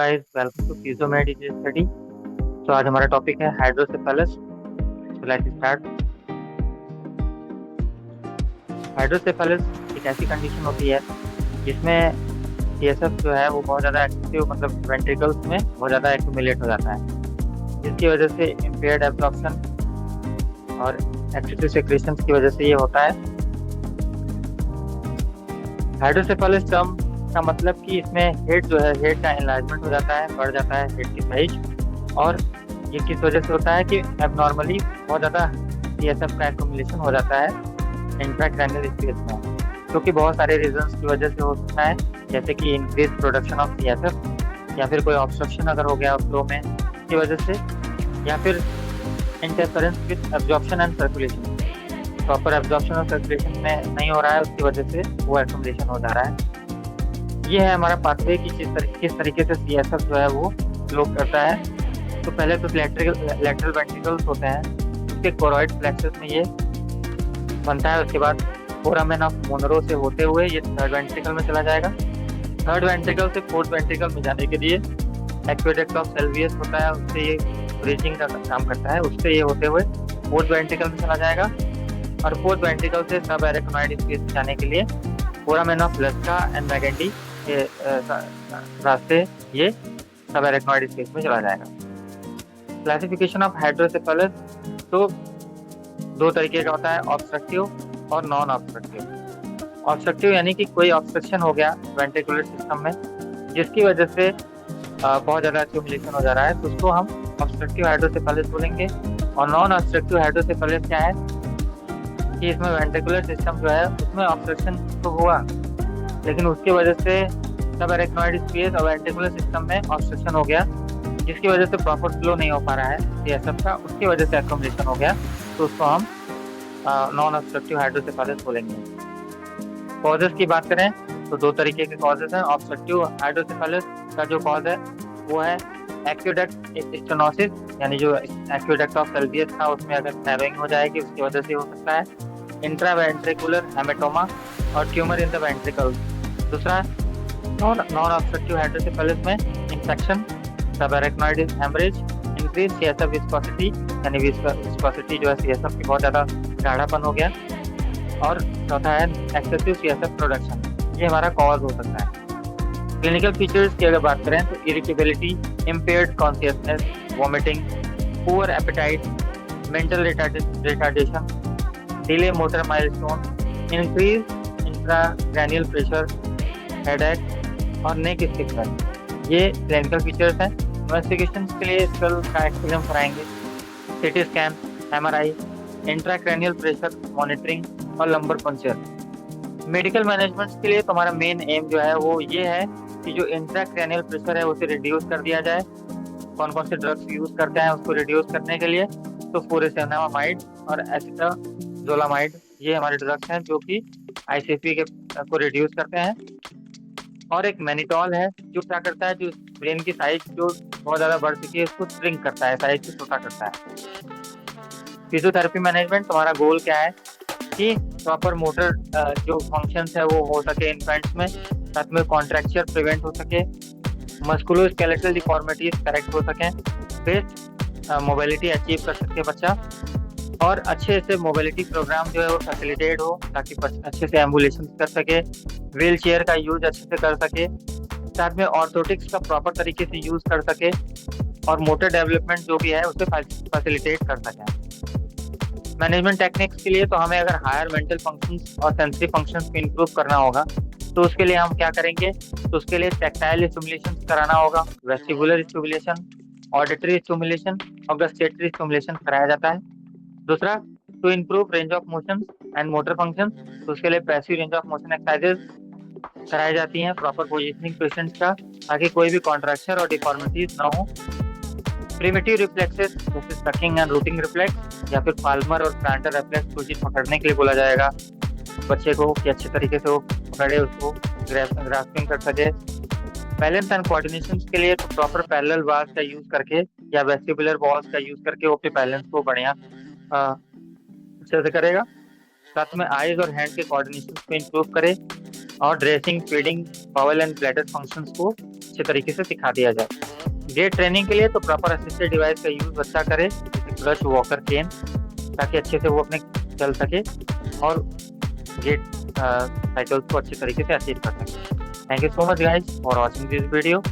Guys, welcome to Physiomed study. तो आज हमारा टॉपिक है hydrocephalus. So let's start. Hydrocephalus एक ऐसी कंडीशन होती है जिसमें सीएसएफ जो है वो बहुत ज़्यादा एक्टिव, मतलब वेंट्रिकल्स में बहुत ज़्यादा एक्यूमुलेट हो जाता है, जिसकी वजह से इम्पेयर्ड एब्जॉर्प्शन और एक्सेसिव सेक्रेशन की वजह से ये होता है। हाइड्रोसेफेलस टर्म का मतलब कि इसमें हेड जो है, हेड का एनलार्जमेंट हो जाता है, बढ़ जाता है हेड की साइज। और ये किस वजह से होता है कि एबनॉर्मली बहुत ज़्यादा सीएसएफ का एक्यूमुलेशन हो जाता है इंट्राक्रैनियल स्पेस में, क्योंकि बहुत सारे रीजंस की वजह से हो सकता है, जैसे कि इंक्रीज प्रोडक्शन ऑफ सीएसएफ, या फिर कोई ऑब्स्ट्रक्शन अगर हो गया फ्लो में की वजह से, या फिर interference with absorption and circulation, proper absorption और सर्कुलेशन में नहीं हो रहा है, उसकी वजह से वो एक्यूमुलेशन हो जा रहा है। ये है हमारा पाथवे कि किस तरीके से सीएसएफ जो है वो फ्लो करता है। तो पहले तो लेटरल वेंट्रिकल्स होते हैं, उसके कोरॉइड प्लेक्सस में ये बनता है। उसके बाद फोरामेन ऑफ मोनरो से होते हुए ये थर्ड वेंट्रिकल में चला जाएगा। थर्ड वेंट्रिकल से फोर्थ वेंट्रिकल में जाने के लिए एक्वेडक्ट ऑफ सेल्वियस होता है, उससे ये ब्रीचिंग का काम करता है, उससे ये होते हुए फोर्थ वेंट्रिकल में चला जाएगा। और फोर्थ वेंट्रिकल से सब एरेक्नोइड स्पेस में जाने के लिए फोरामेन ऑफ लेस्का एंड मैगेंडी के रास्ते ये सब एरेक्नोइड स्पेस में चला जाएगा। क्लासिफिकेशन ऑफ हाइड्रोसेफेलस तो दो तरीके का होता है, ऑब्स्ट्रक्टिव और नॉन ऑब्स्ट्रक्टिव। ऑब्स्ट्रक्टिव यानी कि कोई ऑब्स्ट्रक्शन हो गया वेंट्रिकुलर सिस्टम में जिसकी वजह से बहुत ज़्यादा एक्यूमुलेशन हो जा रहा है, तो उसको हम ऑब्स्ट्रक्टिव हाइड्रोसेफेलस बोलेंगे। और नॉन ऑब्स्ट्रक्टिव हाइड्रोसेफेलस क्या है कि इसमें वेंट्रिकुलर सिस्टम जो है उसमें ऑब्स्ट्रक्शन तो हुआ, लेकिन उसकी वजह से सब एरेक्नोइड स्पेस और वेंट्रिकुलर सिस्टम में ऑब्स्ट्रक्शन हो गया, जिसकी वजह से प्रॉपर फ्लो नहीं हो पा रहा है सीएसएफ का, उसकी वजह से एक्यूमुलेशन हो गया, तो उसको हम नॉन ऑब्स्ट्रक्टिव हाइड्रोसेफेलस बोलेंगे। कॉजेस की बात करें तो दो तरीके के कॉजेस हैं। ऑब्स्ट्रक्टिव हाइड्रोसेफेलस का जो कॉज है वो है एक्वेडक्ट स्टेनोसिस, यानी जो एक्वेडक्ट ऑफ सेल्वियस था उसमें अगर नैरोइंग हो जाएगी उसकी वजह से हो सकता है। Intraventricular haematoma or tumour in the ventricle. दूसरा, नॉन ऑब्स्ट्रक्टिव हाइड्रोसेफेलस में infection, subarachnoid haemorrhage, increase CSF viscosity, यानी विस्कोसिटी जो है सीएसएफ की बहुत ज़्यादा गाढ़ापन हो गया। और चौथा है एक्सेसिव सीएसएफ प्रोडक्शन। ये हमारा कॉज हो सकता है। क्लिनिकल फीचर्स की अगर बात करें तो irritability, impaired consciousness, vomiting, poor appetite, mental retardation, delay motor milestone, increase intracranial pressure, headache और नेक स्टिफनेस। ये क्लिनिकल फीचर्स हैं। इन्वेस्टिगेशन के लिए स्कल का एक्सरे कराएंगे, CT scan, MRI, intracranial pressure monitoring और लंबर पंक्चर। मेडिकल मैनेजमेंट के लिए तो हमारा मेन एम जो है वो ये है कि जो इंट्राक्रैनियल प्रेशर है उसे रिड्यूस कर दिया जाए। कौन कौन से ड्रग्स यूज करते हैं उसको रिड्यूस करने के लिए, तो फुरासेनामाइड और एसिटाजोलामाइड ये हमारे ड्रग्स हैं जो कि आईसीपी के को रिड्यूस करते हैं। और एक मैनिटॉल है जो क्या करता है, जो ब्रेन की साइज जो बहुत ज़्यादा बढ़ चुकी है उसको श्रिंक करता है, साइज को छोटा करता है। फिजियोथेरेपी मैनेजमेंट तुम्हारा गोल क्या है कि प्रॉपर मोटर जो फंक्शंस है वो हो सके इन्फेंट्स में, साथ में कॉन्ट्रैक्चर प्रिवेंट हो सके, मस्कुलोस्केलेटल डिफॉर्मिटीज करेक्ट हो सकें, बेस्ट मोबिलिटी अचीव कर सके बच्चा, और अच्छे से मोबिलिटी प्रोग्राम जो है वो फैसिलिटेट हो ताकि अच्छे से एम्बुलेशन कर सके, व्हील चेयर का यूज अच्छे से कर सके, साथ में ऑर्थोटिक्स का प्रॉपर तरीके से यूज कर सके, और मोटर डेवलपमेंट जो भी है उसे फैसिलिटेट कर सकें। मैनेजमेंट टेक्निक्स के लिए तो हमें अगर हायर मेंटल फंक्शंस और सेंसरी फंक्शंस को इंप्रूव करना होगा तो उसके लिए हम क्या करेंगे, तो उसके लिए टैक्टाइल स्टिमुलेशन कराना होगा, वेस्टिबुलर स्टिमुलेशन, ऑडिटरी स्टिमुलेशन और गस्टेटरी स्टिमुलेशन कराया जाता है। दूसरा, to improve range of motion and motor function, तो उसके लिए passive range of motion exercises कराई जाती हैं, प्रॉपर पोजिशनिंग पेशेंट्स का, ताकि कोई भी कॉन्ट्रैक्चर और डिफॉर्मिटीज ना हो। प्रिमिटिव रिफ्लेक्सेस जैसे सकिंग एंड रूटिंग रिफ्लेक्स, या फिर पाल्मर और प्लांटर रिफ्लेक्स को चीज पकड़ने के लिए बोला जाएगा बच्चे को कि अच्छे तरीके से वो पकड़े, उसको ग्रास्पिंग कर सके। बैलेंस एंड कोऑर्डिनेशन के लिए तो प्रॉपर पैरेलल बार्स का यूज करके या वेस्टिबुलर बॉल्स का यूज करके वो अपने बैलेंस को बढ़िया अच्छे से करेगा। साथ में आईज और हैंड के कोऑर्डिनेशन को इंप्रूव करे, और dressing, feeding, bowel and bladder functions को अच्छे अच्छे तरीके से सिखा दिया जाए। गेट ट्रेनिंग के लिए तो प्रॉपर असिस्टेड डिवाइस का यूज बच्चा करे, जैसे क्लच, वॉकर, केन, ताकि अच्छे से वो अपने चल सके और गेट साइकिल्स को अच्छे तरीके से अचीव कर सके। Thank you so much guys for watching this video.